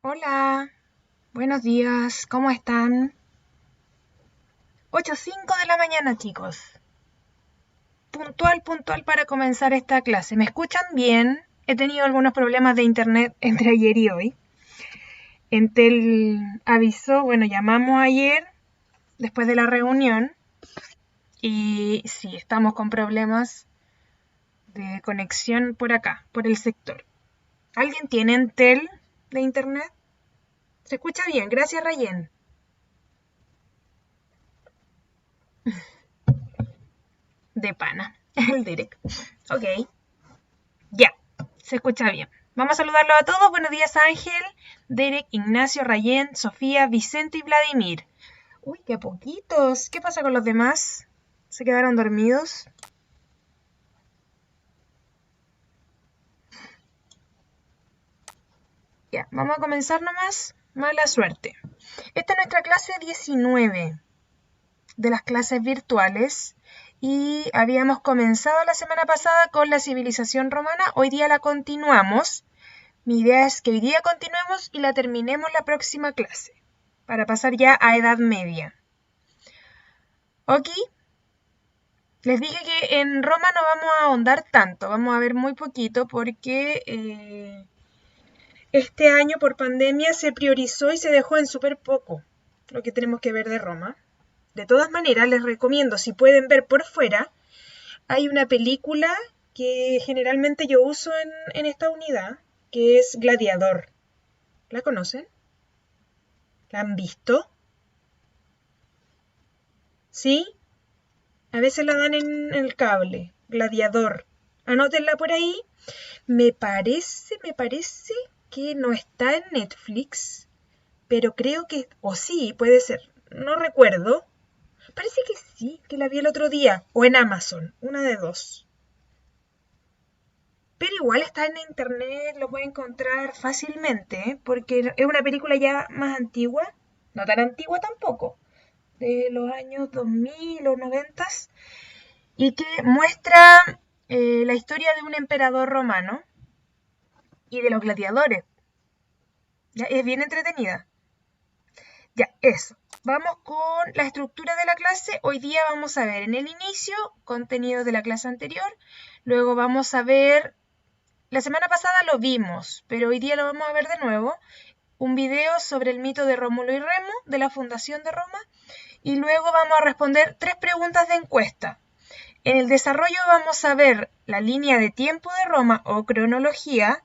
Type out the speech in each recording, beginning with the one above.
Hola, buenos días, ¿cómo están? 8:05 de la mañana, chicos. Puntual, puntual para comenzar esta clase. ¿Me escuchan bien? He tenido algunos problemas de internet entre ayer y hoy. Entel avisó, bueno, llamamos ayer después de la reunión y sí, estamos con problemas de conexión por acá, por el sector. ¿Alguien tiene Entel de internet? ¿Se escucha bien? Gracias, Rayen. De pana, el direct. Ok. Ya, se escucha bien. Vamos a saludarlos a todos. Buenos días, Ángel, Derek, Ignacio, Rayén, Sofía, Vicente y Vladimir. Uy, qué poquitos. ¿Qué pasa con los demás? ¿Se quedaron dormidos? Ya, vamos a comenzar nomás. Mala suerte. Esta es nuestra clase 19 de las clases virtuales y habíamos comenzado la semana pasada con la civilización romana. Hoy día la continuamos. Mi idea es que hoy día continuemos y la terminemos la próxima clase, para pasar ya a Edad Media. Ok, les dije que en Roma no vamos a ahondar tanto, vamos a ver muy poquito porque este año por pandemia se priorizó y se dejó en súper poco lo que tenemos que ver de Roma. De todas maneras, les recomiendo, si pueden ver por fuera, hay una película que generalmente yo uso en esta unidad, que es Gladiador. ¿La conocen? ¿La han visto? ¿Sí? A veces la dan en el cable. Gladiador. Anótenla por ahí. Me parece que no está en Netflix, pero creo que, o sí, puede ser. No recuerdo. Parece que sí, que la vi el otro día. O en Amazon, una de dos. Pero igual está en internet, lo puede encontrar fácilmente, ¿eh? Porque es una película ya más antigua, no tan antigua tampoco, de los años 2000 o 90, y que muestra la historia de un emperador romano y de los gladiadores. ¿Ya? Es bien entretenida. Ya, eso. Vamos con la estructura de la clase. Hoy día vamos a ver en el inicio contenido de la clase anterior. Luego vamos a ver, la semana pasada lo vimos, pero hoy día lo vamos a ver de nuevo. Un video sobre el mito de Rómulo y Remo, de la fundación de Roma. Y luego vamos a responder 3 preguntas de encuesta. En el desarrollo vamos a ver la línea de tiempo de Roma o cronología.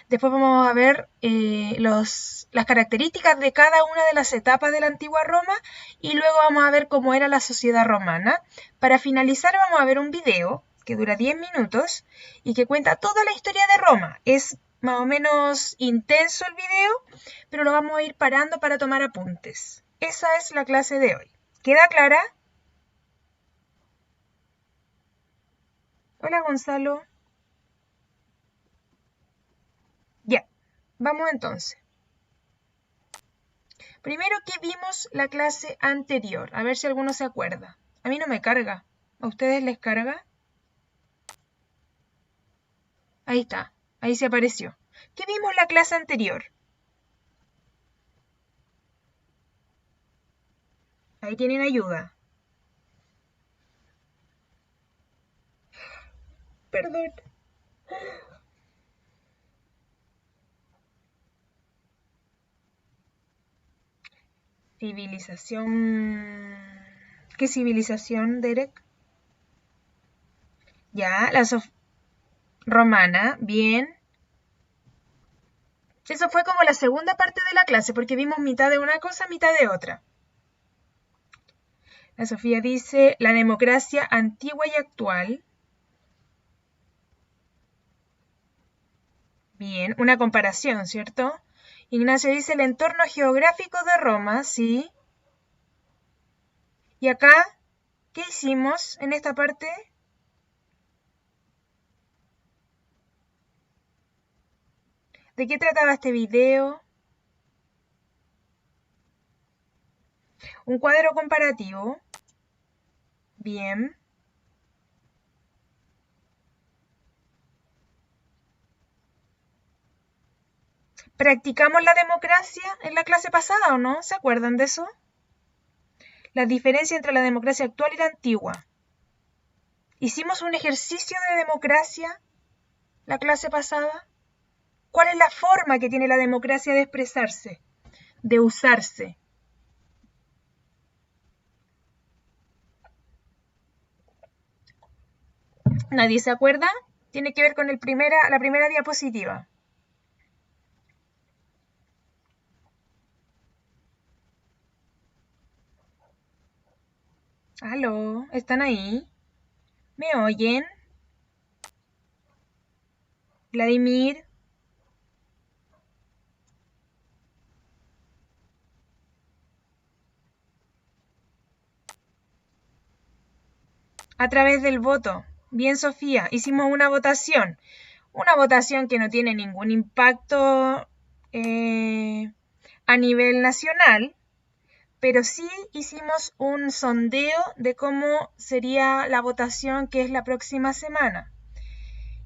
Después vamos a ver las características de cada una de las etapas de la antigua Roma y luego vamos a ver cómo era la sociedad romana. Para finalizar vamos a ver un video que dura 10 minutos y que cuenta toda la historia de Roma. Es más o menos intenso el video, pero lo vamos a ir parando para tomar apuntes. Esa es la clase de hoy. ¿Queda clara? Hola Gonzalo. Ya, vamos entonces. Primero, ¿qué vimos la clase anterior? A ver si alguno se acuerda. A mí no me carga. ¿A ustedes les carga? Ahí está. Ahí se apareció. ¿Qué vimos la clase anterior? Ahí tienen ayuda. Perdón. Civilización. ¿Qué civilización, Derek? Ya, romana. Bien. Eso fue como la segunda parte de la clase, porque vimos mitad de una cosa, mitad de otra. La Sofía dice la democracia antigua y actual. Bien, una comparación, ¿cierto? Ignacio dice el entorno geográfico de Roma, sí. Y acá, ¿qué hicimos en esta parte? ¿De qué trataba este video? Un cuadro comparativo. Bien. ¿Practicamos la democracia en la clase pasada o no? ¿Se acuerdan de eso? La diferencia entre la democracia actual y la antigua. ¿Hicimos un ejercicio de democracia la clase pasada? ¿Cuál es la forma que tiene la democracia de expresarse, de usarse? ¿Nadie se acuerda? Tiene que ver con la primera diapositiva. ¿Aló? ¿Están ahí? ¿Me oyen? Vladimir. A través del voto. Bien, Sofía, hicimos una votación. Una votación que no tiene ningún impacto a nivel nacional, pero sí hicimos un sondeo de cómo sería la votación que es la próxima semana.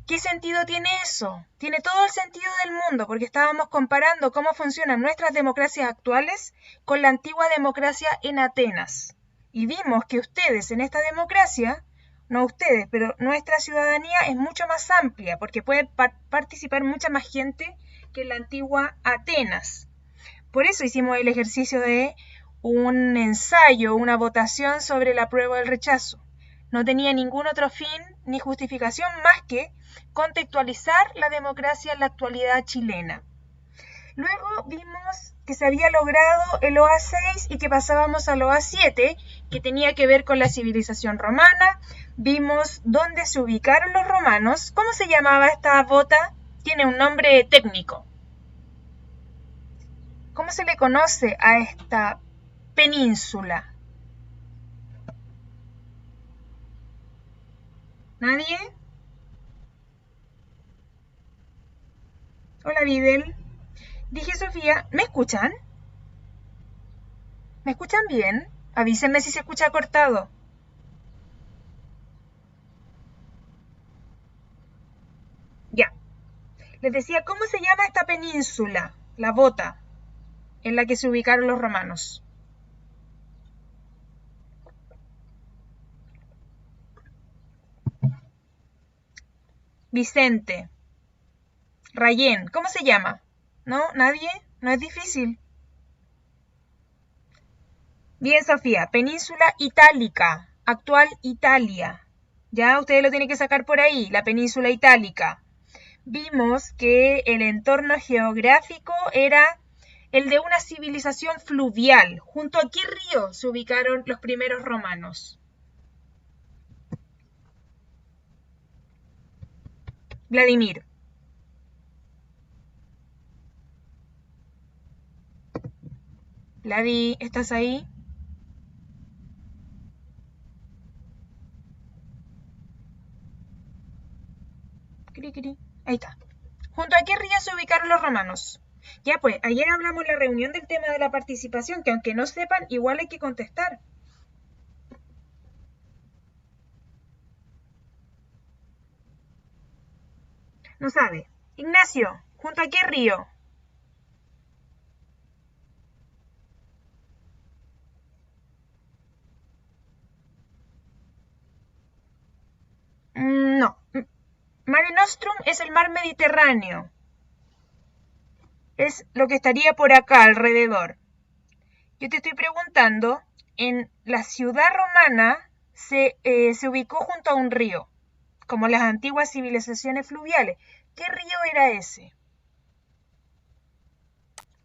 ¿Qué sentido tiene eso? Tiene todo el sentido del mundo, porque estábamos comparando cómo funcionan nuestras democracias actuales con la antigua democracia en Atenas. Y vimos que ustedes en esta democracia, no ustedes, pero nuestra ciudadanía es mucho más amplia, porque puede participar mucha más gente que en la antigua Atenas. Por eso hicimos el ejercicio de un ensayo, una votación sobre el apruebo o el rechazo. No tenía ningún otro fin ni justificación más que contextualizar la democracia en la actualidad chilena. Luego vimos que se había logrado el OA6 y que pasábamos al OA7, que tenía que ver con la civilización romana. Vimos dónde se ubicaron los romanos. ¿Cómo se llamaba esta bota? Tiene un nombre técnico. ¿Cómo se le conoce a esta península? ¿Nadie? Hola, Videl. Dije, Sofía, ¿me escuchan? ¿Me escuchan bien? Avísenme si se escucha cortado. Ya. Les decía, ¿cómo se llama esta península? La bota, en la que se ubicaron los romanos. Vicente. Rayén. ¿Cómo se llama? ¿No? ¿Nadie? No es difícil. Bien, Sofía. Península Itálica. Actual Italia. Ya, ustedes lo tienen que sacar por ahí. La península Itálica. Vimos que el entorno geográfico era el de una civilización fluvial. ¿Junto a qué río se ubicaron los primeros romanos? Vladimir. Vladi, ¿estás ahí? Cri, cri. Ahí está. ¿Junto a qué río se ubicaron los romanos? Ya pues, ayer hablamos en la reunión del tema de la participación, que aunque no sepan, igual hay que contestar. No sabe. Ignacio, ¿junto a qué río? No. Mare Nostrum es el mar Mediterráneo. Es lo que estaría por acá alrededor. Yo te estoy preguntando, en la ciudad romana se ubicó junto a un río, como las antiguas civilizaciones fluviales. ¿Qué río era ese?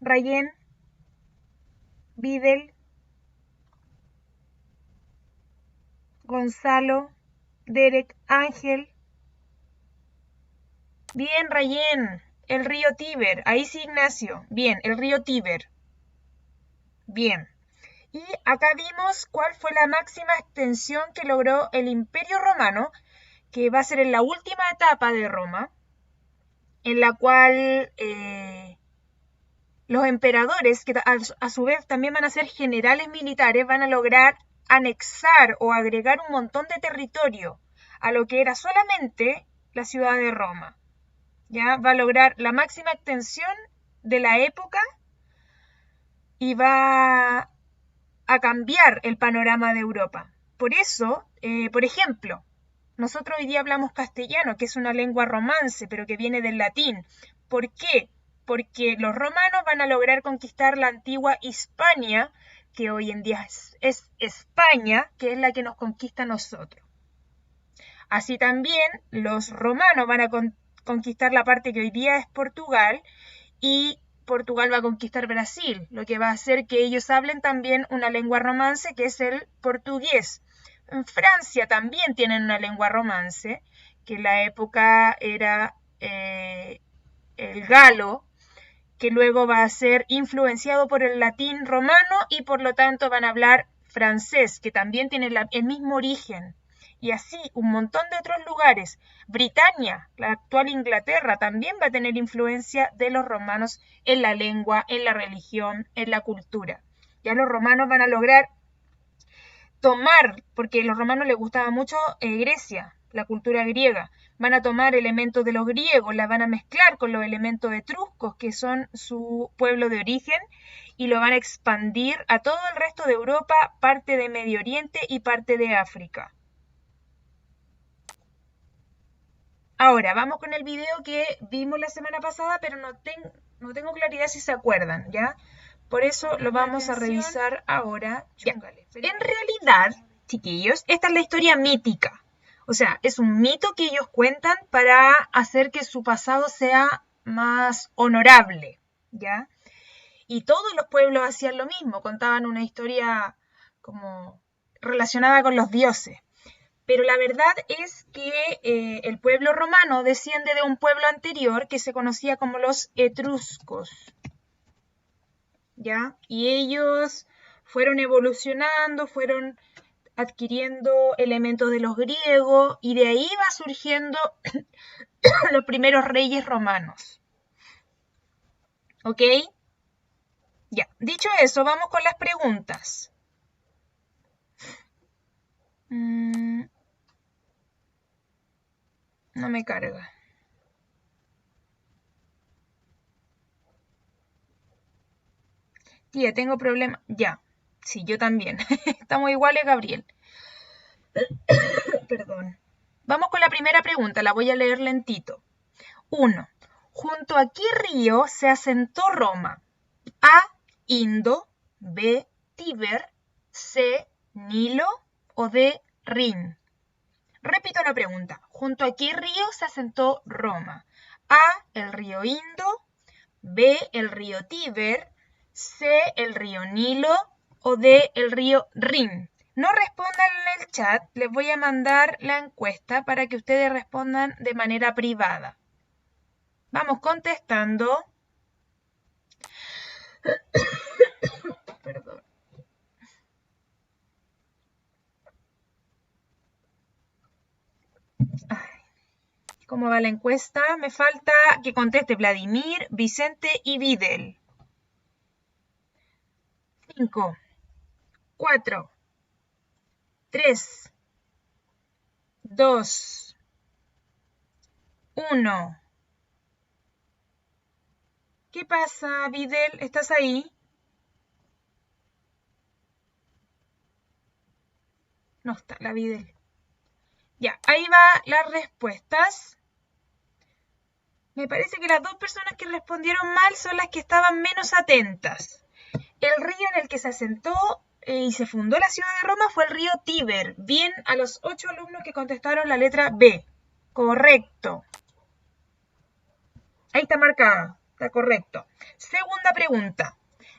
Rayén, Videl, Gonzalo, Derek, Ángel. Bien, Rayén, el río Tíber. Ahí sí, Ignacio. Bien, el río Tíber. Bien. Y acá vimos cuál fue la máxima extensión que logró el Imperio Romano, que va a ser en la última etapa de Roma, en la cual los emperadores, que a su vez también van a ser generales militares, van a lograr anexar o agregar un montón de territorio a lo que era solamente la ciudad de Roma. Ya va a lograr la máxima extensión de la época y va a cambiar el panorama de Europa. Por eso, por ejemplo, nosotros hoy día hablamos castellano, que es una lengua romance, pero que viene del latín. ¿Por qué? Porque los romanos van a lograr conquistar la antigua Hispania, que hoy en día es España, que es la que nos conquista a nosotros. Así también los romanos van a conquistar la parte que hoy día es Portugal, y Portugal va a conquistar Brasil, lo que va a hacer que ellos hablen también una lengua romance, que es el portugués. En Francia también tienen una lengua romance, que en la época era el galo, que luego va a ser influenciado por el latín romano y por lo tanto van a hablar francés, que también tiene el mismo origen. Y así un montón de otros lugares. Britania, la actual Inglaterra, también va a tener influencia de los romanos en la lengua, en la religión, en la cultura. Ya los romanos van a lograr tomar, porque a los romanos les gustaba mucho Grecia, la cultura griega, van a tomar elementos de los griegos, la van a mezclar con los elementos etruscos, que son su pueblo de origen, y lo van a expandir a todo el resto de Europa, parte de Medio Oriente y parte de África. Ahora, vamos con el video que vimos la semana pasada, pero no tengo claridad si se acuerdan, ¿ya? Por eso lo vamos a revisar ahora. Ya. En realidad, chiquillos, esta es la historia mítica. O sea, es un mito que ellos cuentan para hacer que su pasado sea más honorable, ¿ya? Y todos los pueblos hacían lo mismo, contaban una historia como relacionada con los dioses. Pero la verdad es que el pueblo romano desciende de un pueblo anterior que se conocía como los etruscos, ¿ya? Y ellos fueron evolucionando, fueron adquiriendo elementos de los griegos y de ahí va surgiendo los primeros reyes romanos. ¿Ok? Ya, dicho eso, vamos con las preguntas. No me carga. Tía, tengo problemas. Ya. Sí, yo también. Estamos iguales, Gabriel. Perdón. Vamos con la primera pregunta, la voy a leer lentito. 1. ¿Junto a qué río se asentó Roma? A. Indo. B. Tíber. C. Nilo. O D. Rin. Repito la pregunta. ¿Junto a qué río se asentó Roma? A. El río Indo. B. El río Tíber. C. El río Nilo. O D. El río Rin. No respondan en el chat, les voy a mandar la encuesta para que ustedes respondan de manera privada. Vamos contestando. Perdón. ¿Cómo va la encuesta? Me falta que conteste Vladimir, Vicente y Videl. 5, 4, 3, 2, 1. ¿Qué pasa, Videl? ¿Estás ahí? No está la Videl. Ya, ahí va las respuestas. Me parece que las dos personas que respondieron mal son las que estaban menos atentas. El río en el que se asentó y se fundó la ciudad de Roma fue el río Tíber. Bien a los 8 alumnos que contestaron la letra B. Correcto. Ahí está marcada. Está correcto. Segunda pregunta.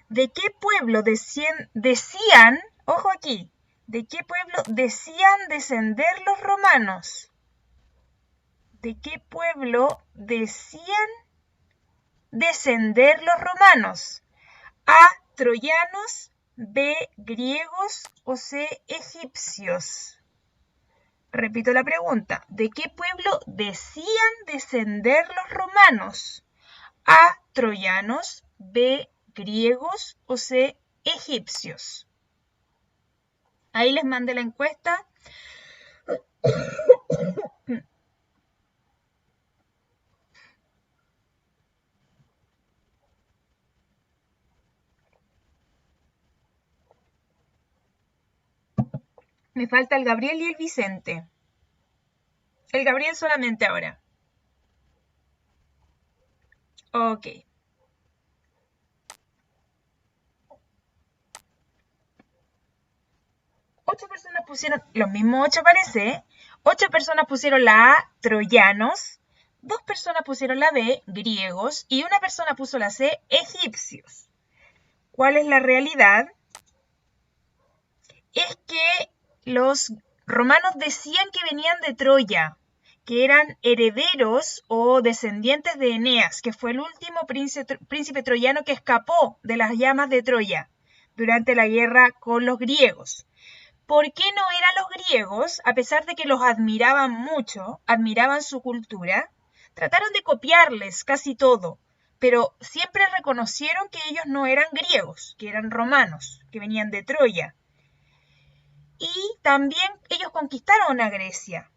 ¿De qué pueblo decían, ojo aquí, de qué pueblo decían descender los romanos? ¿De qué pueblo decían descender los romanos? A. Troyanos. B. Griegos. O C. Egipcios. Repito la pregunta. ¿De qué pueblo decían descender los romanos? A. Troyanos. B. Griegos. O C. Egipcios. Ahí les mandé la encuesta. Me falta el Gabriel y el Vicente. El Gabriel solamente ahora. Ok. 8 personas pusieron, los mismos 8 parece, ¿eh? 8 personas pusieron la A, troyanos. 2 personas pusieron la B, griegos. Y una persona puso la C, egipcios. ¿Cuál es la realidad? Es que los romanos decían que venían de Troya, que eran herederos o descendientes de Eneas, que fue el último príncipe troyano que escapó de las llamas de Troya durante la guerra con los griegos. ¿Por qué no eran los griegos, a pesar de que los admiraban mucho, admiraban su cultura? Trataron de copiarles casi todo, pero siempre reconocieron que ellos no eran griegos, que eran romanos, que venían de Troya. Y también ellos conquistaron a Grecia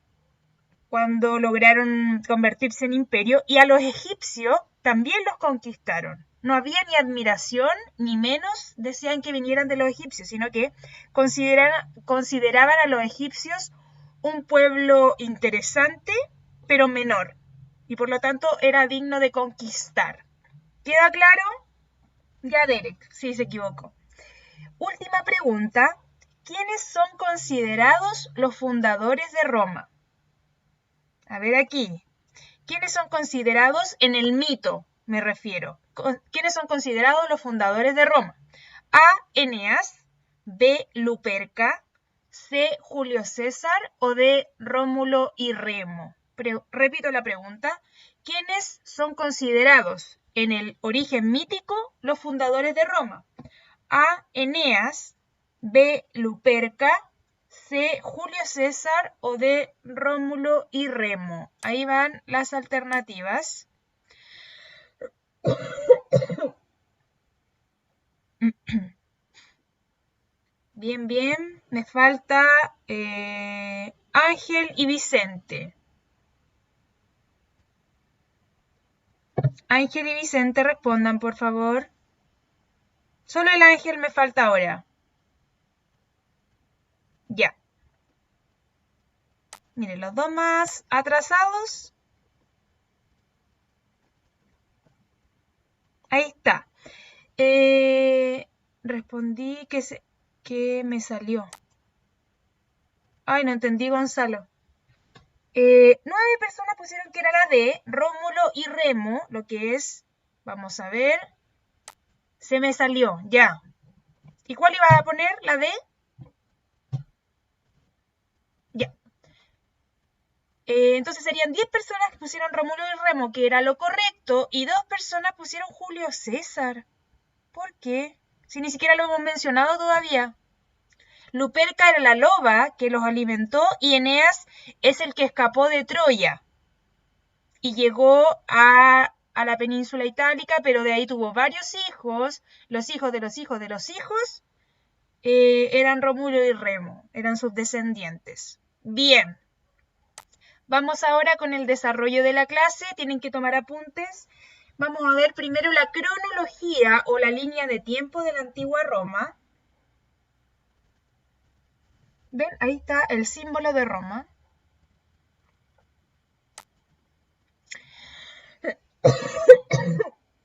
cuando lograron convertirse en imperio, y a los egipcios también los conquistaron. No había ni admiración, ni menos decían que vinieran de los egipcios, sino que consideraban a los egipcios un pueblo interesante, pero menor, y por lo tanto era digno de conquistar. ¿Queda claro? Ya Derek, sí se equivocó. Última pregunta. ¿Quiénes son considerados los fundadores de Roma? A ver aquí. ¿Quiénes son considerados en el mito? Me refiero. ¿Quiénes son considerados los fundadores de Roma? A. Eneas, B. Luperca, C. Julio César o D. Rómulo y Remo. Repito la pregunta. ¿Quiénes son considerados en el origen mítico los fundadores de Roma? A. Eneas, B. Luperca, C. Julio César o D. Rómulo y Remo. Ahí van las alternativas. Bien, bien. Me falta Ángel y Vicente. Ángel y Vicente, respondan, por favor. Solo el Ángel me falta ahora. Ya. Miren, los dos más atrasados. Ahí está. Respondí que me salió. Ay, no entendí, Gonzalo. 9 personas pusieron que era la D, Rómulo y Remo, lo que es, vamos a ver, se me salió, ya. ¿Y cuál iba a poner? ¿La D? Ya. Entonces serían 10 personas que pusieron Rómulo y Remo, que era lo correcto, y 2 personas pusieron Julio César. ¿Por qué? Si ni siquiera lo hemos mencionado todavía. Luperca era la loba que los alimentó y Eneas es el que escapó de Troya y llegó a la península itálica, pero de ahí tuvo varios hijos. Los hijos de los hijos de los hijos eran Rómulo y Remo, eran sus descendientes. Bien, vamos ahora con el desarrollo de la clase. Tienen que tomar apuntes. Vamos a ver primero la cronología o la línea de tiempo de la antigua Roma. ¿Ven? Ahí está el símbolo de Roma.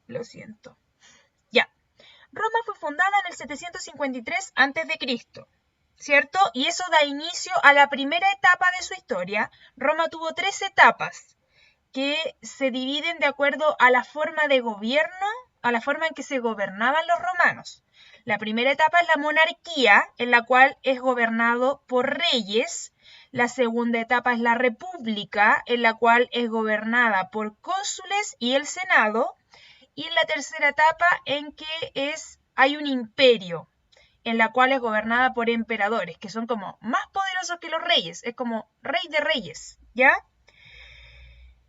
Lo siento. Ya. Roma fue fundada en el 753 a.C., ¿cierto? Y eso da inicio a la primera etapa de su historia. Roma tuvo 3 etapas que se dividen de acuerdo a la forma de gobierno, a la forma en que se gobernaban los romanos. La primera etapa es la monarquía, en la cual es gobernado por reyes. La segunda etapa es la república, en la cual es gobernada por cónsules y el senado. Y en la tercera etapa en que hay un imperio, en la cual es gobernada por emperadores, que son como más poderosos que los reyes, es como rey de reyes, ¿ya?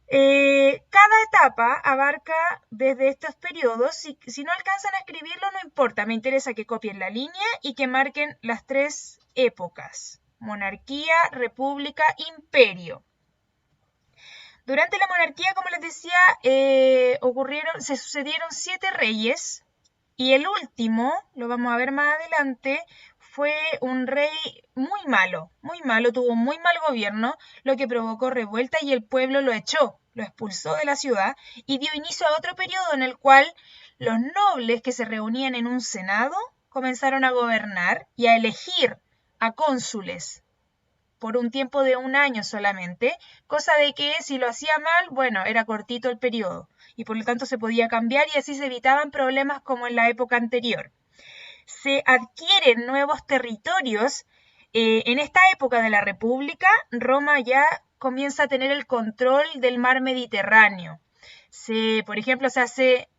Cada etapa abarca desde estos periodos. Si no alcanzan a escribirlo, no importa. Me interesa que copien la línea y que marquen las 3 épocas. Monarquía, república, imperio. Durante la monarquía, como les decía, se sucedieron 7 reyes. Y el último, lo vamos a ver más adelante, fue un rey muy malo, tuvo muy mal gobierno, lo que provocó revuelta y el pueblo lo echó, lo expulsó de la ciudad y dio inicio a otro periodo en el cual los nobles que se reunían en un senado comenzaron a gobernar y a elegir a cónsules por un tiempo de un año solamente, cosa de que si lo hacía mal, bueno, era cortito el periodo y por lo tanto se podía cambiar y así se evitaban problemas como en la época anterior. Se adquieren nuevos territorios. En esta época de la República, Roma ya comienza a tener el control del mar Mediterráneo. Por ejemplo, se hace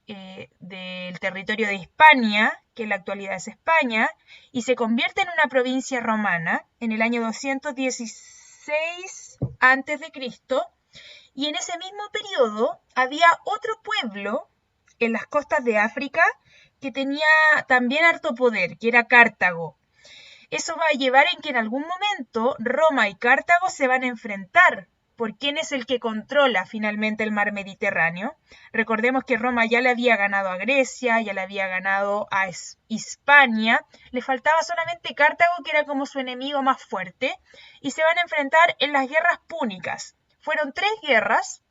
del territorio de Hispania, que en la actualidad es España, y se convierte en una provincia romana en el año 216 a.C. Y en ese mismo periodo había otro pueblo en las costas de África que tenía también harto poder, que era Cartago. Eso va a llevar en que en algún momento Roma y Cartago se van a enfrentar por quién es el que controla finalmente el mar Mediterráneo. Recordemos que Roma ya le había ganado a Grecia, ya le había ganado a Hispania, le faltaba solamente Cartago, que era como su enemigo más fuerte, y se van a enfrentar en las guerras púnicas. Fueron 3 guerras,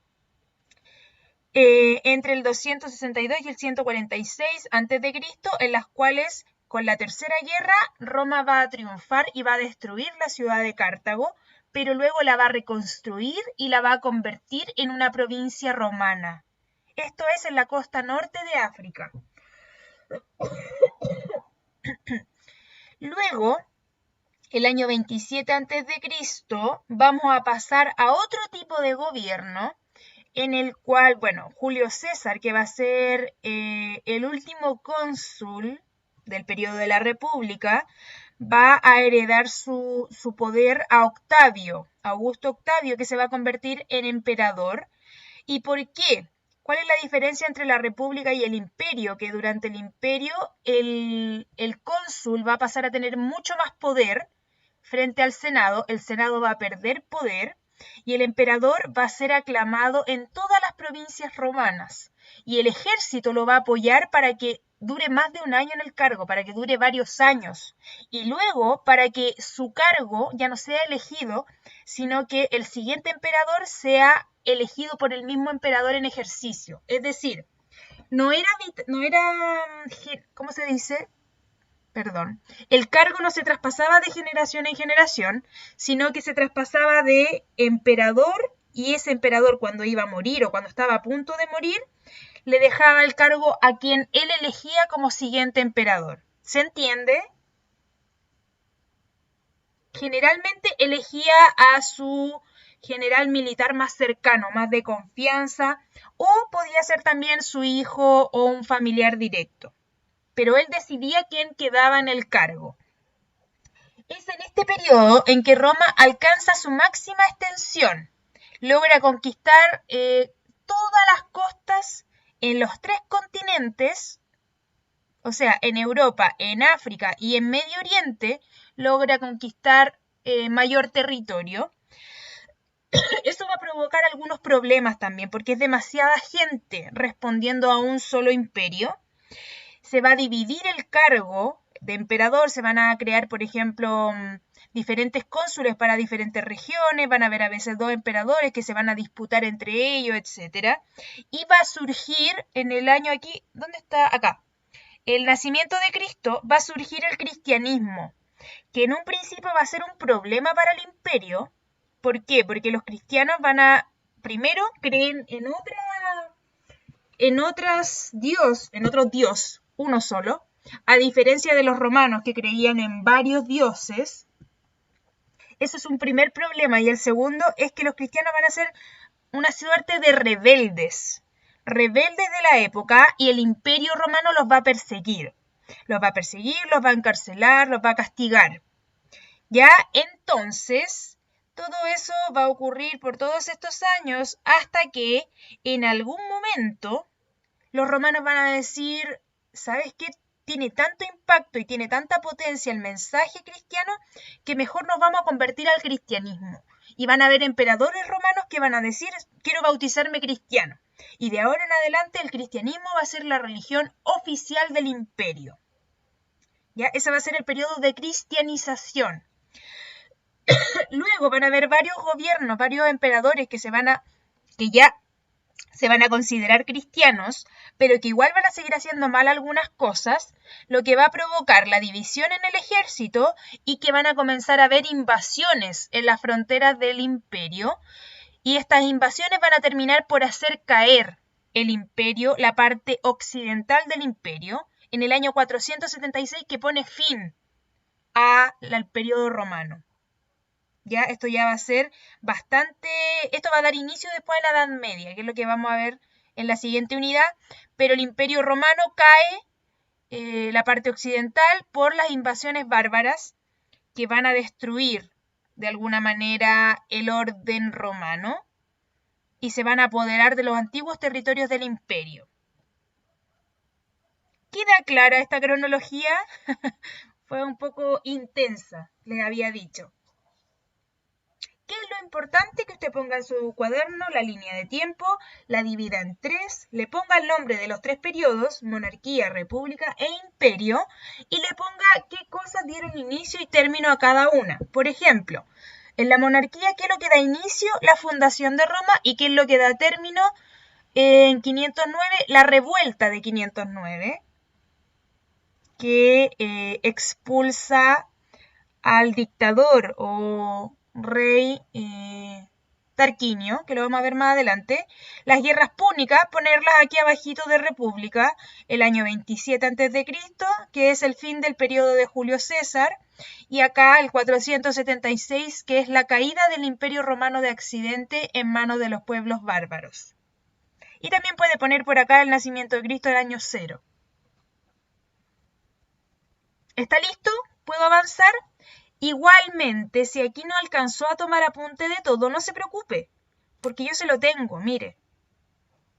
entre el 262 y el 146 a.C., en las cuales con la tercera guerra Roma va a triunfar y va a destruir la ciudad de Cartago, pero luego la va a reconstruir y la va a convertir en una provincia romana. Esto es en la costa norte de África. Luego, el año 27 a.C., vamos a pasar a otro tipo de gobierno en el cual, bueno, Julio César, que va a ser el último cónsul del periodo de la República, va a heredar su poder a Octavio, Augusto Octavio, que se va a convertir en emperador. ¿Y por qué? ¿Cuál es la diferencia entre la República y el Imperio? Que durante el Imperio el cónsul va a pasar a tener mucho más poder frente al Senado, el Senado va a perder poder y el emperador va a ser aclamado en todas las provincias romanas y el ejército lo va a apoyar para que dure más de un año en el cargo, para que dure varios años y luego para que su cargo ya no sea elegido, sino que el siguiente emperador sea elegido por el mismo emperador en ejercicio. Es decir, no era ¿cómo se dice? Perdón, el cargo no se traspasaba de generación en generación, sino que se traspasaba de emperador y ese emperador cuando iba a morir o cuando estaba a punto de morir, le dejaba el cargo a quien él elegía como siguiente emperador. ¿Se entiende? Generalmente elegía a su general militar más cercano, más de confianza, o podía ser también su hijo o un familiar directo. Pero él decidía quién quedaba en el cargo. Es en este periodo en que Roma alcanza su máxima extensión, logra conquistar todas las costas en los 3 continentes, o sea, en Europa, en África y en Medio Oriente, logra conquistar mayor territorio. Eso va a provocar algunos problemas también, porque es demasiada gente respondiendo a un solo imperio. Se va a dividir el cargo de emperador, se van a crear, por ejemplo, diferentes cónsules para diferentes regiones, van a haber a veces 2 emperadores que se van a disputar entre ellos, etc. Y va a surgir en el año aquí, ¿dónde está? Acá. El nacimiento de Cristo, va a surgir el cristianismo, que en un principio va a ser un problema para el imperio. ¿Por qué? Porque los cristianos primero creen en otro dios, uno solo, a diferencia de los romanos que creían en varios dioses. Eso es un primer problema. Y el segundo es que los cristianos van a ser una suerte de rebeldes de la época y el imperio romano los va a perseguir. Los va a encarcelar, los va a castigar. Ya, entonces, todo eso va a ocurrir por todos estos años hasta que en algún momento los romanos van a decir, ¿sabes qué? Tiene tanto impacto y tiene tanta potencia el mensaje cristiano que mejor nos vamos a convertir al cristianismo. Y van a haber emperadores romanos que van a decir, quiero bautizarme cristiano. Y de ahora en adelante el cristianismo va a ser la religión oficial del imperio. ¿Ya? Ese va a ser el periodo de cristianización. Luego van a haber varios gobiernos, varios emperadores que ya se van a considerar cristianos, pero que igual van a seguir haciendo mal algunas cosas, lo que va a provocar la división en el ejército y que van a comenzar a haber invasiones en las fronteras del imperio, y estas invasiones van a terminar por hacer caer el imperio, la parte occidental del imperio, en el año 476, que pone fin al periodo romano. Ya, esto ya va a ser bastante, esto va a dar inicio después a la Edad Media, que es lo que vamos a ver en la siguiente unidad, pero el Imperio Romano cae, la parte occidental, por las invasiones bárbaras que van a destruir de alguna manera el orden romano y se van a apoderar de los antiguos territorios del imperio. ¿Queda clara esta cronología? Fue un poco intensa, les había dicho. ¿Qué es lo importante? Que usted ponga en su cuaderno la línea de tiempo, la divida en 3, le ponga el nombre de los 3 periodos, monarquía, república e imperio, y le ponga qué cosas dieron inicio y término a cada una. Por ejemplo, en la monarquía, ¿qué es lo que da inicio? La fundación de Roma. ¿Y qué es lo que da término? En 509, la revuelta de 509, que expulsa al dictador o rey Tarquinio, que lo vamos a ver más adelante. Las guerras púnicas, ponerlas aquí abajito de república, el año 27 a.C., que es el fin del periodo de Julio César, y acá el 476, que es la caída del Imperio Romano de Occidente en manos de los pueblos bárbaros. Y también puede poner por acá el nacimiento de Cristo del año 0. ¿Está listo? ¿Puedo avanzar? Igualmente, si aquí no alcanzó a tomar apunte de todo, no se preocupe, porque yo se lo tengo, mire.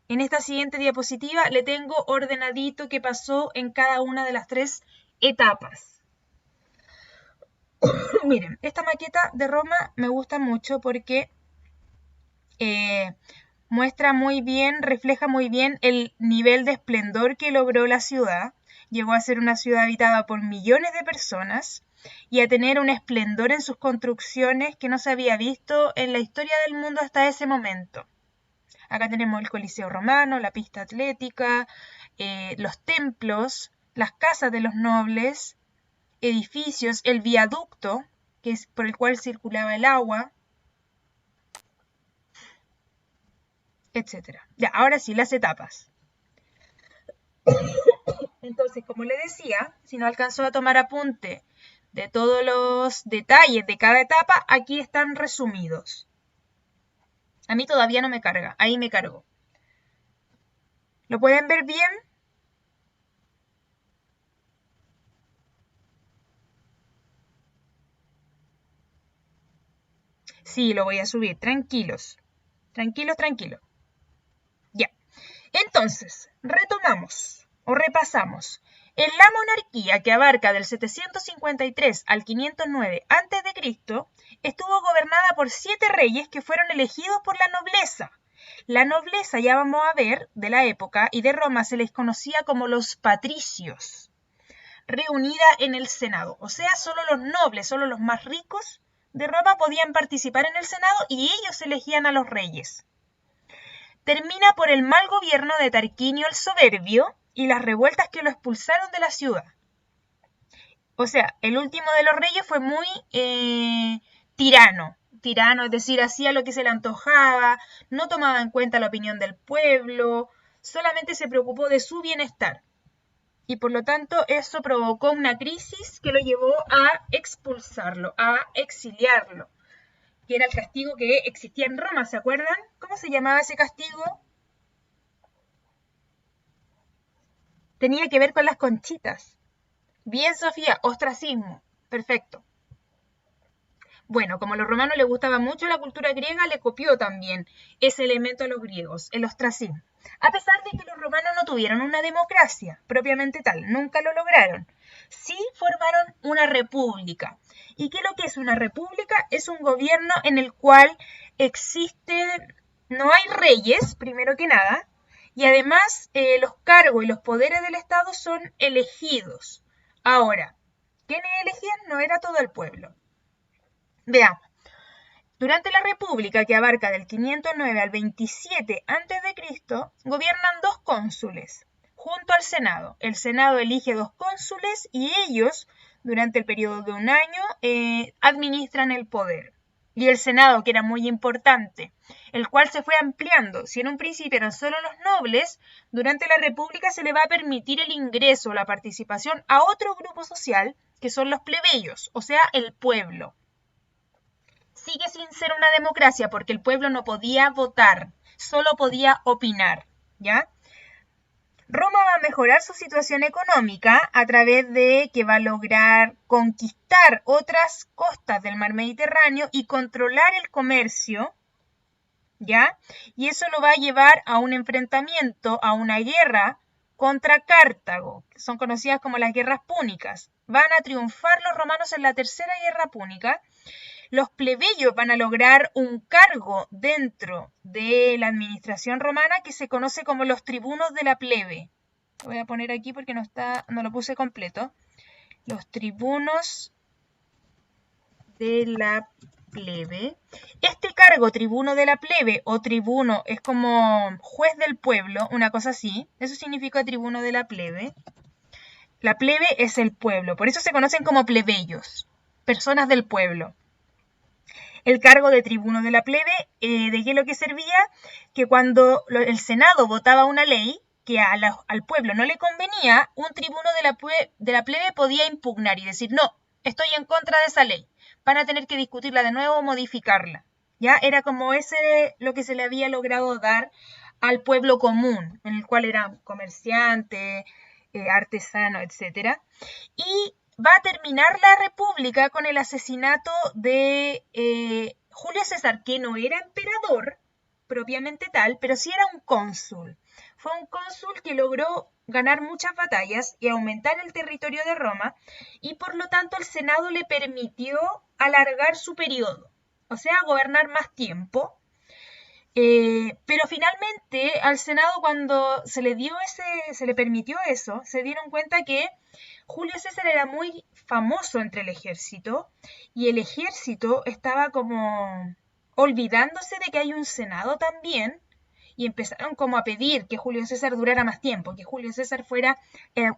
En esta siguiente diapositiva le tengo ordenadito qué pasó en cada una de las 3 etapas. Miren, esta maqueta de Roma me gusta mucho porque muestra muy bien, refleja muy bien el nivel de esplendor que logró la ciudad. Llegó a ser una ciudad habitada por millones de personas y a tener un esplendor en sus construcciones que no se había visto en la historia del mundo hasta ese momento. Acá tenemos el Coliseo Romano, la pista atlética, los templos, las casas de los nobles, edificios, el viaducto, que es por el cual circulaba el agua, etc. Ya, ahora sí, las etapas. Entonces, como le decía, si no alcanzó a tomar apunte de todos los detalles de cada etapa, aquí están resumidos. A mí todavía no me carga, ahí me cargó. ¿Lo pueden ver bien? Sí, lo voy a subir, tranquilos. Tranquilos, tranquilos. Ya. Entonces, retomamos o repasamos. En la monarquía, que abarca del 753 al 509 a.C., estuvo gobernada por 7 reyes que fueron elegidos por la nobleza. La nobleza, ya vamos a ver, de la época y de Roma se les conocía como los patricios, reunida en el Senado. O sea, solo los nobles, solo los más ricos de Roma podían participar en el Senado y ellos elegían a los reyes. Termina por el mal gobierno de Tarquinio el Soberbio y las revueltas que lo expulsaron de la ciudad. O sea, el último de los reyes fue muy tirano, es decir, hacía lo que se le antojaba, no tomaba en cuenta la opinión del pueblo, solamente se preocupó de su bienestar. Y por lo tanto eso provocó una crisis que lo llevó a expulsarlo, a exiliarlo, que era el castigo que existía en Roma, ¿se acuerdan? ¿Cómo se llamaba ese castigo? Tenía que ver con las conchitas. Bien, Sofía, ostracismo. Perfecto. Bueno, como a los romanos les gustaba mucho la cultura griega, le copió también ese elemento a los griegos, el ostracismo. A pesar de que los romanos no tuvieron una democracia propiamente tal, nunca lo lograron. Sí formaron una república. ¿Y qué es lo que es una república? Es un gobierno en el cual no hay reyes, primero que nada, y además los cargos y los poderes del Estado son elegidos. Ahora, ¿Quiénes elegían? No era todo el pueblo. Veamos. Durante la República, que abarca del 509 al 27 a.C., gobiernan 2 cónsules, junto al Senado. El Senado elige 2 cónsules y ellos, durante el periodo de un año, administran el poder. Y el Senado, que era muy importante, el cual se fue ampliando. Si en un principio eran solo los nobles, durante la República se le va a permitir el ingreso, la participación a otro grupo social, que son los plebeyos, o sea, el pueblo. Sigue sin ser una democracia porque el pueblo no podía votar, solo podía opinar, ¿ya? Roma va a mejorar su situación económica a través de que va a lograr conquistar otras costas del mar Mediterráneo y controlar el comercio, ¿ya? Y eso lo va a llevar a un enfrentamiento, a una guerra contra Cartago, que son conocidas como las guerras púnicas. Van a triunfar los romanos en la tercera guerra púnica. Los plebeyos van a lograr un cargo dentro de la administración romana que se conoce como los tribunos de la plebe. Lo voy a poner aquí porque no lo puse completo. Los tribunos de la plebe. Este cargo, tribuno de la plebe o tribuno, es como juez del pueblo, una cosa así. Eso significa tribuno de la plebe. La plebe es el pueblo, por eso se conocen como plebeyos, personas del pueblo. El cargo de tribuno de la plebe, ¿de qué es lo que servía? Que cuando el Senado votaba una ley que al pueblo no le convenía, un tribuno de la plebe podía impugnar y decir, no, estoy en contra de esa ley. Van a tener que discutirla de nuevo o modificarla. ¿Ya? Era como lo que se le había logrado dar al pueblo común, en el cual eran comerciantes, artesanos, etc. Y va a terminar la República con el asesinato de Julio César, que no era emperador propiamente tal, pero sí era un cónsul. Fue un cónsul que logró ganar muchas batallas y aumentar el territorio de Roma, y por lo tanto el Senado le permitió alargar su periodo, o sea, gobernar más tiempo. Pero finalmente al Senado, cuando se le permitió eso, se dieron cuenta que Julio César era muy famoso entre el ejército y el ejército estaba como olvidándose de que hay un Senado también, y empezaron como a pedir que Julio César durara más tiempo, que Julio César fuera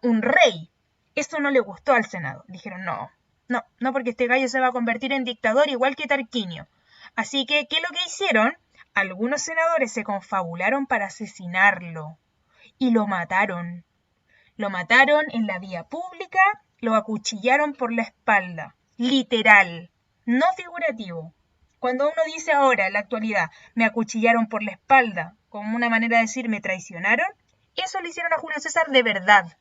un rey. Esto no le gustó al Senado. Dijeron, no, porque este gallo se va a convertir en dictador igual que Tarquinio. Así que, ¿qué es lo que hicieron? Algunos senadores se confabularon para asesinarlo y lo mataron. Lo mataron en la vía pública, lo acuchillaron por la espalda, literal, no figurativo. Cuando uno dice ahora, en la actualidad, me acuchillaron por la espalda, como una manera de decir me traicionaron, eso le hicieron a Julio César de verdad.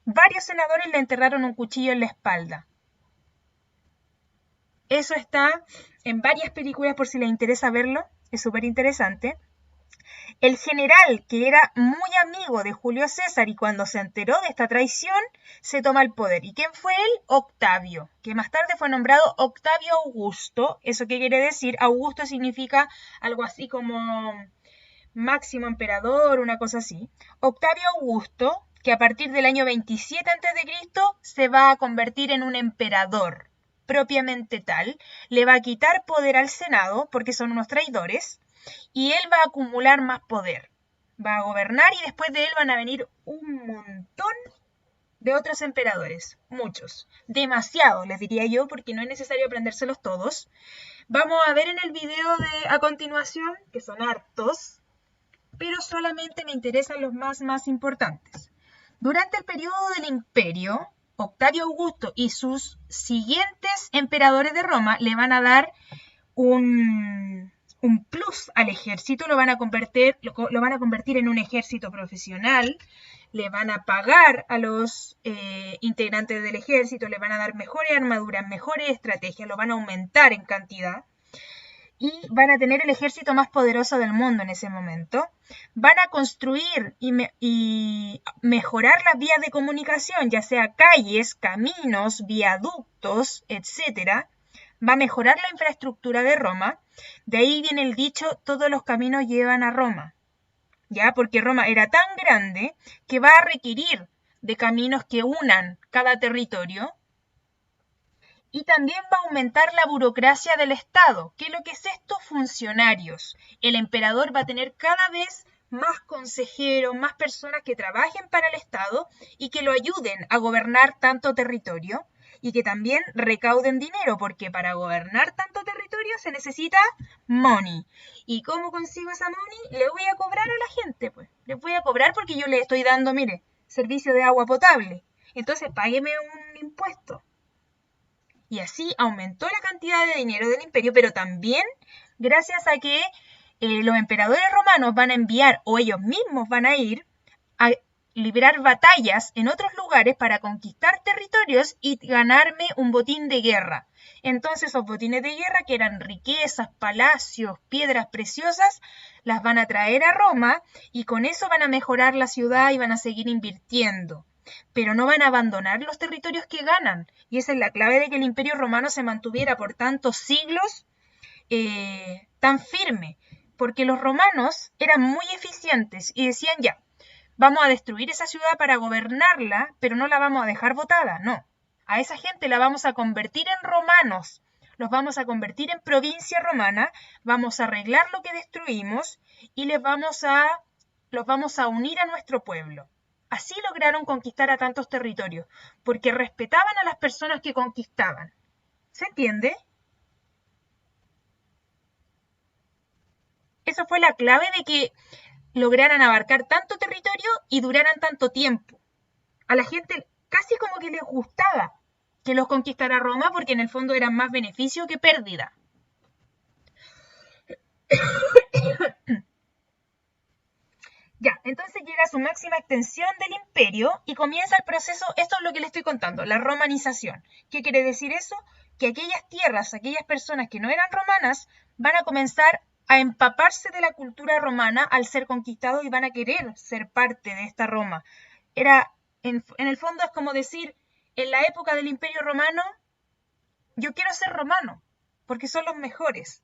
Varios senadores le enterraron un cuchillo en la espalda. Eso está en varias películas por si les interesa verlo, es súper interesante. El general, que era muy amigo de Julio César y cuando se enteró de esta traición, se toma el poder. ¿Y quién fue él? Octavio, que más tarde fue nombrado Octavio Augusto. ¿Eso qué quiere decir? Augusto significa algo así como máximo emperador, una cosa así. Octavio Augusto, que a partir del año 27 a.C. se va a convertir en un emperador propiamente tal, le va a quitar poder al Senado porque son unos traidores, y él va a acumular más poder, va a gobernar, y después de él van a venir un montón de otros emperadores, muchos, demasiados les diría yo, porque no es necesario aprendérselos todos. Vamos a ver en el video a continuación, que son hartos, pero solamente me interesan los más importantes. Durante el periodo del Imperio, Octavio Augusto y sus siguientes emperadores de Roma le van a dar un plus al ejército, lo van a convertir en un ejército profesional, le van a pagar a los integrantes del ejército, le van a dar mejores armaduras, mejores estrategias, lo van a aumentar en cantidad, y van a tener el ejército más poderoso del mundo en ese momento. Van a construir y mejorar las vías de comunicación, ya sea calles, caminos, viaductos, etc. Va a mejorar la infraestructura de Roma. De ahí viene el dicho, todos los caminos llevan a Roma. ¿Ya? Porque Roma era tan grande que va a requerir de caminos que unan cada territorio. Y también va a aumentar la burocracia del Estado. ¿Qué es lo que es esto? Funcionarios. El emperador va a tener cada vez más consejeros, más personas que trabajen para el Estado y que lo ayuden a gobernar tanto territorio y que también recauden dinero, porque para gobernar tanto territorio se necesita money. ¿Y cómo consigo esa money? Le voy a cobrar a la gente, pues. Les voy a cobrar porque yo le estoy dando, mire, servicio de agua potable. Entonces, págueme un impuesto. Y así aumentó la cantidad de dinero del imperio, pero también gracias a que los emperadores romanos van a enviar, o ellos mismos van a ir, a librar batallas en otros lugares para conquistar territorios y ganarme un botín de guerra. Entonces esos botines de guerra, que eran riquezas, palacios, piedras preciosas, las van a traer a Roma y con eso van a mejorar la ciudad y van a seguir invirtiendo. Pero no van a abandonar los territorios que ganan. Y esa es la clave de que el imperio romano se mantuviera por tantos siglos tan firme. Porque los romanos eran muy eficientes y decían ya, vamos a destruir esa ciudad para gobernarla, pero no la vamos a dejar botada, no. A esa gente la vamos a convertir en romanos, los vamos a convertir en provincia romana, vamos a arreglar lo que destruimos y los vamos a unir a nuestro pueblo. Así lograron conquistar a tantos territorios, porque respetaban a las personas que conquistaban. ¿Se entiende? Eso fue la clave de que lograran abarcar tanto territorio y duraran tanto tiempo. A la gente casi como que les gustaba que los conquistara Roma porque en el fondo eran más beneficio que pérdida. Ya, entonces llega a su máxima extensión del imperio y comienza el proceso, esto es lo que le estoy contando, la romanización. ¿Qué quiere decir eso? Que aquellas tierras, aquellas personas que no eran romanas, van a comenzar a empaparse de la cultura romana al ser conquistados y van a querer ser parte de esta Roma. En el fondo es como decir, en la época del Imperio Romano, yo quiero ser romano, porque son los mejores.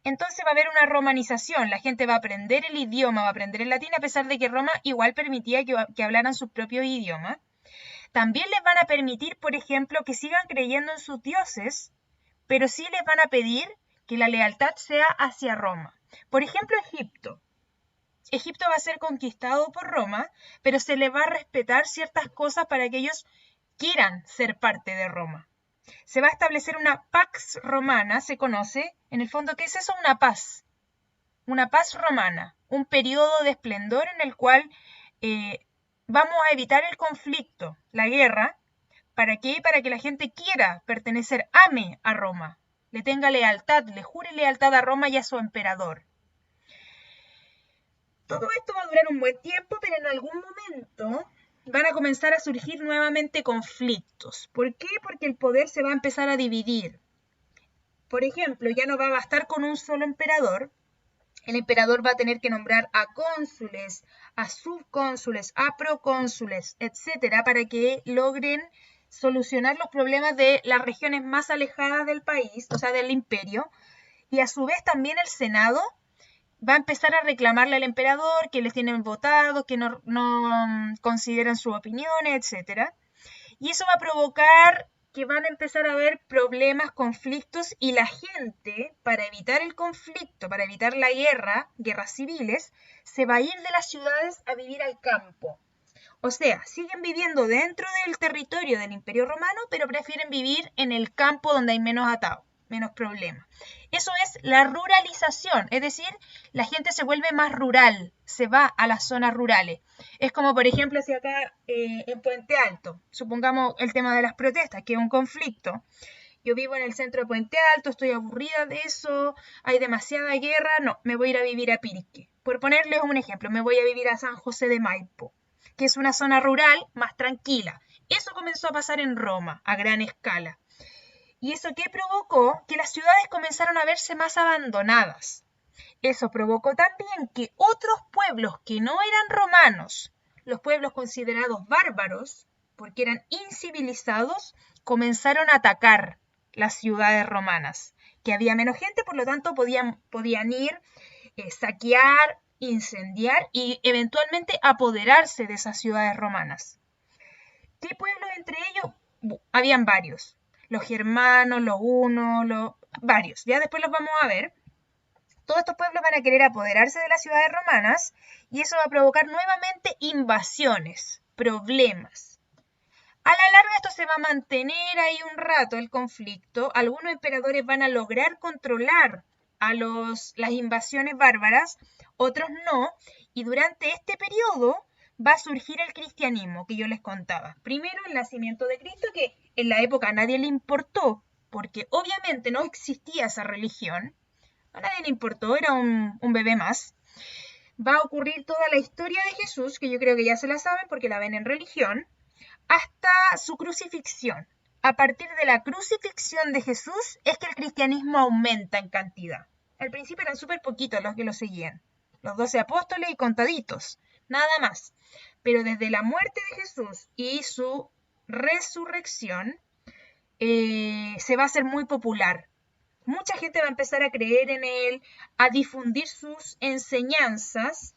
Entonces va a haber una romanización, la gente va a aprender el idioma, va a aprender el latín, a pesar de que Roma igual permitía que hablaran sus propios idiomas. También les van a permitir, por ejemplo, que sigan creyendo en sus dioses, pero sí les van a pedir que la lealtad sea hacia Roma. Por ejemplo, Egipto. Egipto va a ser conquistado por Roma, pero se le va a respetar ciertas cosas para que ellos quieran ser parte de Roma. Se va a establecer una pax romana, se conoce. En el fondo, ¿qué es eso? Una paz. Una paz romana. Un periodo de esplendor en el cual vamos a evitar el conflicto, la guerra. ¿Para qué? Para que la gente quiera pertenecer, ame a Roma. Le tenga lealtad, le jure lealtad a Roma y a su emperador. Todo esto va a durar un buen tiempo, pero en algún momento van a comenzar a surgir nuevamente conflictos. ¿Por qué? Porque el poder se va a empezar a dividir. Por ejemplo, ya no va a bastar con un solo emperador. El emperador va a tener que nombrar a cónsules, a subcónsules, a procónsules, etcétera, para que logren solucionar los problemas de las regiones más alejadas del país, o sea, del imperio. Y a su vez también el Senado va a empezar a reclamarle al emperador que les tienen votados, que no consideran sus opiniones, etc. Y eso va a provocar que van a empezar a haber problemas, conflictos, y la gente, para evitar el conflicto, para evitar la guerra, guerras civiles, se va a ir de las ciudades a vivir al campo. O sea, siguen viviendo dentro del territorio del Imperio Romano, pero prefieren vivir en el campo donde hay menos atados, menos problemas. Eso es la ruralización, es decir, la gente se vuelve más rural, se va a las zonas rurales. Es como, por ejemplo, si acá en Puente Alto, supongamos el tema de las protestas, que es un conflicto. Yo vivo en el centro de Puente Alto, estoy aburrida de eso, hay demasiada guerra, no, me voy a ir a vivir a Pirque. Por ponerles un ejemplo, me voy a vivir a San José de Maipo, que es una zona rural más tranquila. Eso comenzó a pasar en Roma, a gran escala. ¿Y eso qué provocó? Que las ciudades comenzaron a verse más abandonadas. Eso provocó también que otros pueblos que no eran romanos, los pueblos considerados bárbaros, porque eran incivilizados, comenzaron a atacar las ciudades romanas, que había menos gente, por lo tanto podían ir, saquear, incendiar y eventualmente apoderarse de esas ciudades romanas. ¿Qué pueblos entre ellos? Habían varios. los germanos, los hunos, varios. Ya después los vamos a ver. Todos estos pueblos van a querer apoderarse de las ciudades romanas y eso va a provocar nuevamente invasiones, problemas. A la larga esto se va a mantener ahí un rato el conflicto. Algunos emperadores van a lograr controlar a las invasiones bárbaras, otros no. Y durante este periodo va a surgir el cristianismo que yo les contaba. Primero el nacimiento de Cristo, que en la época a nadie le importó, porque obviamente no existía esa religión. A nadie le importó, era un bebé más. Va a ocurrir toda la historia de Jesús, que yo creo que ya se la saben porque la ven en religión, hasta su crucifixión. A partir de la crucifixión de Jesús es que el cristianismo aumenta en cantidad. Al principio eran súper poquitos los que lo seguían, los 12 apóstoles y contaditos, nada más. Pero desde la muerte de Jesús y su resurrección, se va a hacer muy popular. Mucha gente va a empezar a creer en él, a difundir sus enseñanzas,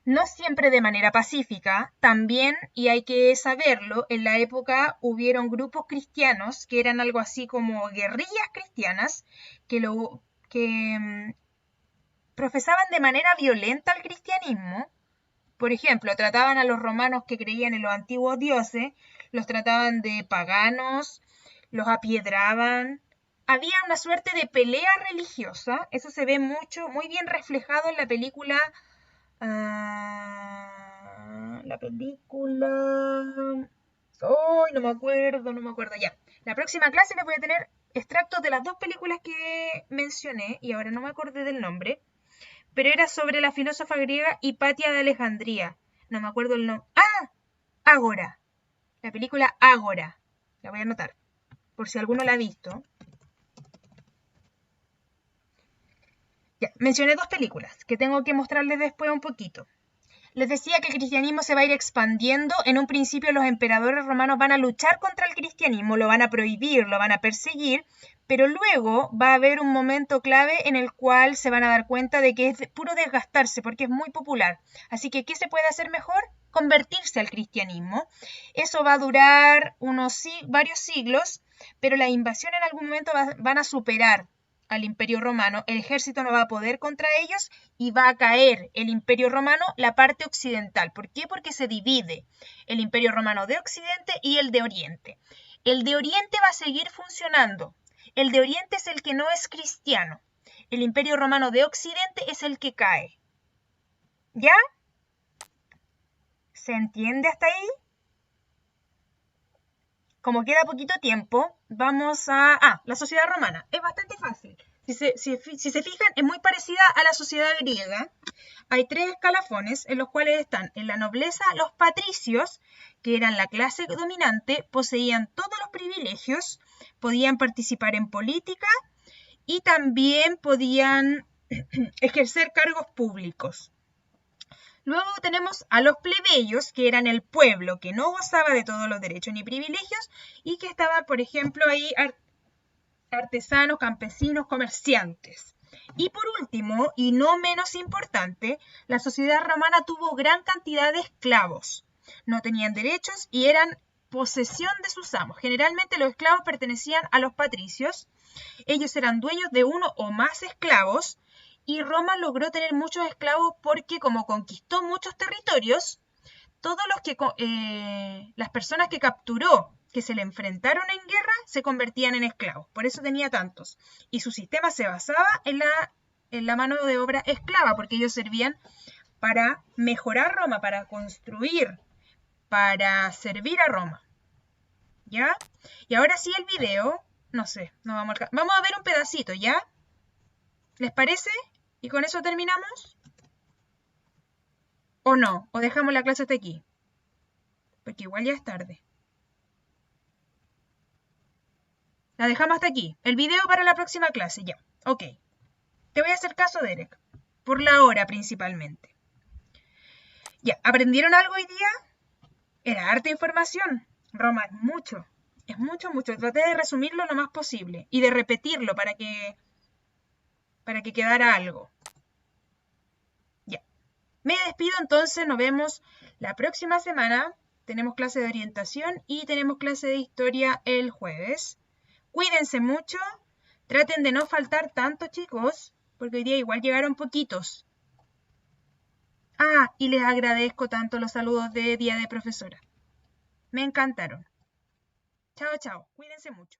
no siempre de manera pacífica, también, y hay que saberlo, en la época hubieron grupos cristianos que eran algo así como guerrillas cristianas, que profesaban de manera violenta el cristianismo. Por ejemplo, trataban a los romanos que creían en los antiguos dioses, los trataban de paganos, los apiedraban. Había una suerte de pelea religiosa, eso se ve mucho, muy bien reflejado en la película. La película. ¡Ay, no me acuerdo! Ya. La próxima clase les voy a tener extractos de las dos películas que mencioné, y ahora no me acordé del nombre, pero era sobre la filósofa griega Hipatia de Alejandría. No me acuerdo el nombre. ¡Ah! Ágora. La película Ágora. La voy a anotar, por si alguno la ha visto. Ya, mencioné dos películas que tengo que mostrarles después un poquito. Les decía que el cristianismo se va a ir expandiendo. En un principio los emperadores romanos van a luchar contra el cristianismo, lo van a prohibir, lo van a perseguir, pero luego va a haber un momento clave en el cual se van a dar cuenta de que es puro desgastarse porque es muy popular. Así que, ¿qué se puede hacer mejor? Convertirse al cristianismo. Eso va a durar varios siglos, pero las invasiones en algún momento van a superar al Imperio Romano, el ejército no va a poder contra ellos y va a caer el Imperio Romano, la parte occidental. ¿Por qué? Porque se divide el Imperio Romano de Occidente y el de Oriente. El de Oriente va a seguir funcionando. El de Oriente es el que no es cristiano. El Imperio Romano de Occidente es el que cae. ¿Ya? ¿Se entiende hasta ahí? Como queda poquito tiempo, vamos a... la sociedad romana. Es bastante fácil. Si se fijan, es muy parecida a la sociedad griega. Hay tres escalafones en los cuales están en la nobleza los patricios, que eran la clase dominante, poseían todos los privilegios, podían participar en política y también podían ejercer cargos públicos. Luego tenemos a los plebeyos, que eran el pueblo que no gozaba de todos los derechos ni privilegios y que estaban, por ejemplo, ahí artesanos, campesinos, comerciantes. Y por último, y no menos importante, la sociedad romana tuvo gran cantidad de esclavos. No tenían derechos y eran posesión de sus amos. Generalmente los esclavos pertenecían a los patricios. Ellos eran dueños de uno o más esclavos. Y Roma logró tener muchos esclavos porque como conquistó muchos territorios, las personas que capturó, que se le enfrentaron en guerra, se convertían en esclavos. Por eso tenía tantos. Y su sistema se basaba en la mano de obra esclava, porque ellos servían para mejorar Roma, para construir, para servir a Roma. ¿Ya? Y ahora sí el video, no sé, no vamos a ver un pedacito, ¿ya? ¿Les parece? ¿Y con eso terminamos? ¿O no? ¿O dejamos la clase hasta aquí? Porque igual ya es tarde. La dejamos hasta aquí. El video para la próxima clase, ya. Ok. Te voy a hacer caso, Derek. Por la hora principalmente. Ya, ¿aprendieron algo hoy día? Era harta información. Roma es mucho. Es mucho, mucho. Traté de resumirlo lo más posible. Y de repetirlo para que quedara algo. Ya. Me despido entonces. Nos vemos la próxima semana. tenemos clase de orientación y tenemos clase de historia el jueves. Cuídense mucho, traten de no faltar tanto, chicos, porque hoy día igual llegaron poquitos. Ah, y les agradezco tanto los saludos de Día de Profesora. Me encantaron. Chao, chao. Cuídense mucho.